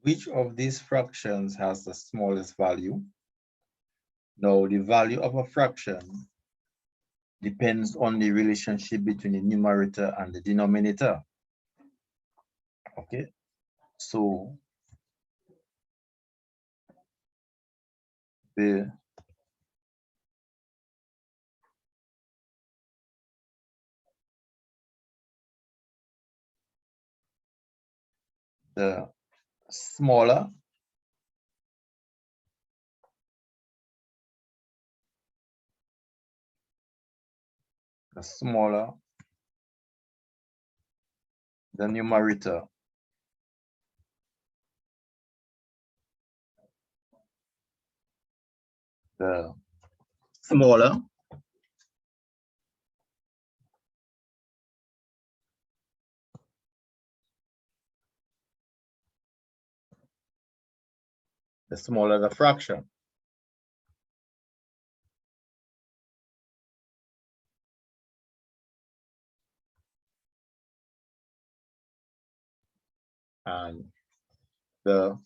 Which of these fractions has the smallest value? Now, the value of a fraction depends on the relationship between the numerator and the denominator. Okay, so the smaller the numerator, the smaller the fraction. And the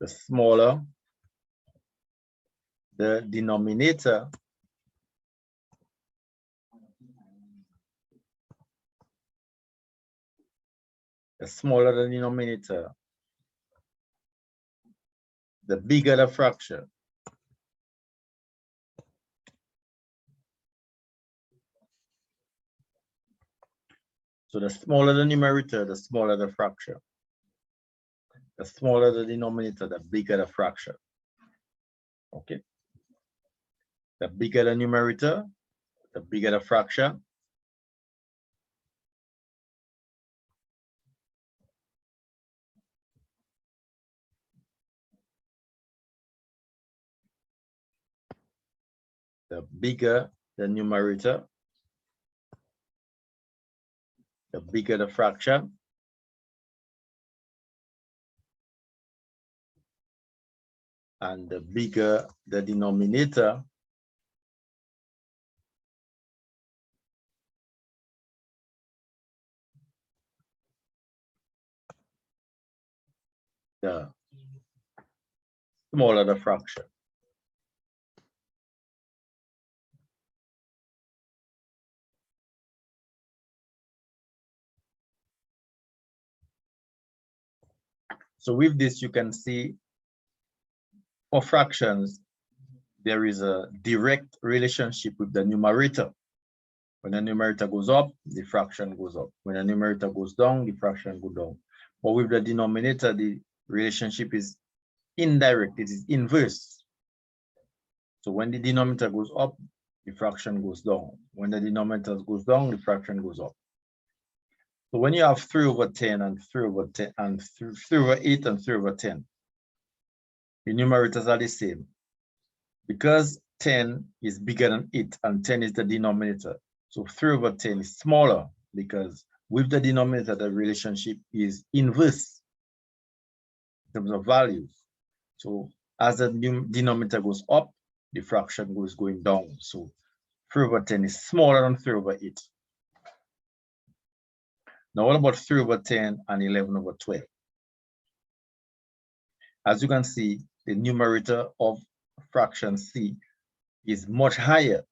smaller the denominator, the smaller the denominator, the bigger the fraction. So the smaller the numerator, the smaller the fraction. The smaller the denominator, the bigger the fraction. Okay. The bigger the numerator, the bigger the fraction. The bigger the numerator, the bigger the fraction. And the bigger the denominator, the smaller the fraction. So with this, you can see for fractions, there is a direct relationship with the numerator. When the numerator goes up, the fraction goes up. When the numerator goes down, the fraction goes down. But with the denominator, the relationship is indirect, it is inverse. So when the denominator goes up, the fraction goes down. When the denominator goes down, the fraction goes up. So when you have 3/10 and 3/10 and 3/8 and 3/10, the numerators are the same. Because 10 is bigger than 8 and 10 is the denominator. So 3/10 is smaller because with the denominator, the relationship is inverse in terms of values. So as the denominator goes up, the fraction goes going down. So 3/10 is smaller than 3/8. Now what about 3/10 and 11/12? As you can see, the numerator of fraction C is much higher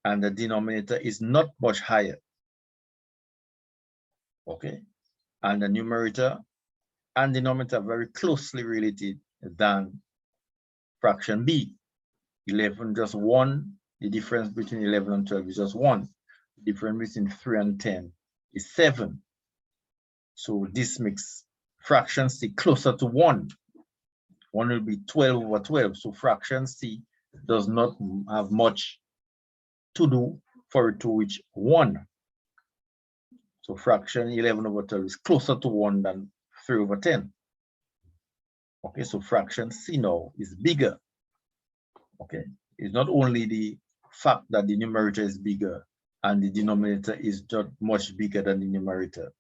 and the denominator is not much higher. Okay, and the numerator and denominator are very closely related than fraction B. 11 just 1, the difference between 11 and 12 is just 1. The difference between 3 and 10 is 7. So this makes fraction C closer to 1. 1 will be 12/12. So fraction C does not have much to do for it to reach 1. So fraction 11/12 is closer to 1 than 3/10. Okay, so fraction C now is bigger. Okay, it's not only the fact that the numerator is bigger and the denominator is just much bigger than the numerator.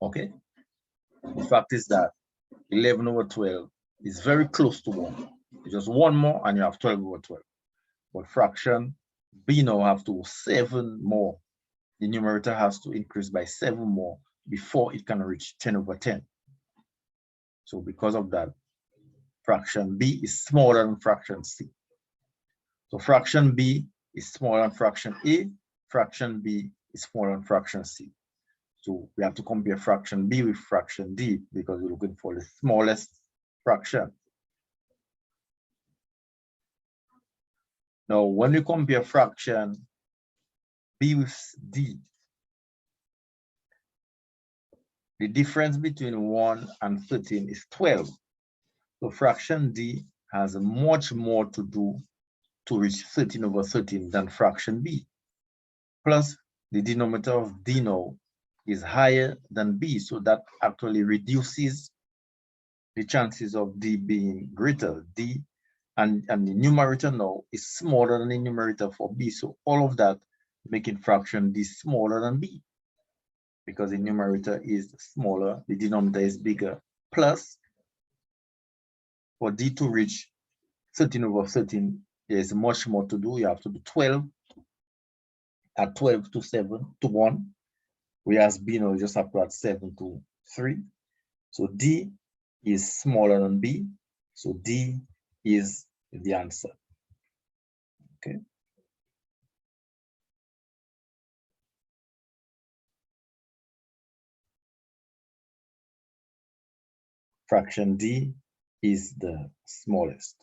Okay, the fact is that 11/12 is very close to 1. Just one more and you have 12/12. But fraction B now have to 7 more. The numerator has to increase by 7 more before it can reach 10 over 10. So because of that, fraction B is smaller than fraction C. So fraction B is smaller than fraction A, fraction B is smaller than fraction C. So we have to compare fraction B with fraction D because we're looking for the smallest fraction. Now, when we compare fraction B with D, the difference between 1 and 13 is 12. So fraction D has much more to do to reach 13 over 13 than fraction B. Plus, the denominator of D now is higher than B, so that actually reduces the chances of D being greater. D and the numerator now is smaller than the numerator for B, so all of that making fraction D smaller than B because the numerator is smaller, the denominator is bigger. Plus, for D to reach 13 over 13, there's much more to do. You have to do 12, add 12 to 7 to 1, whereas B now just have to add 7 to 3. So D is smaller than B, so D is the answer. Okay. Fraction D is the smallest.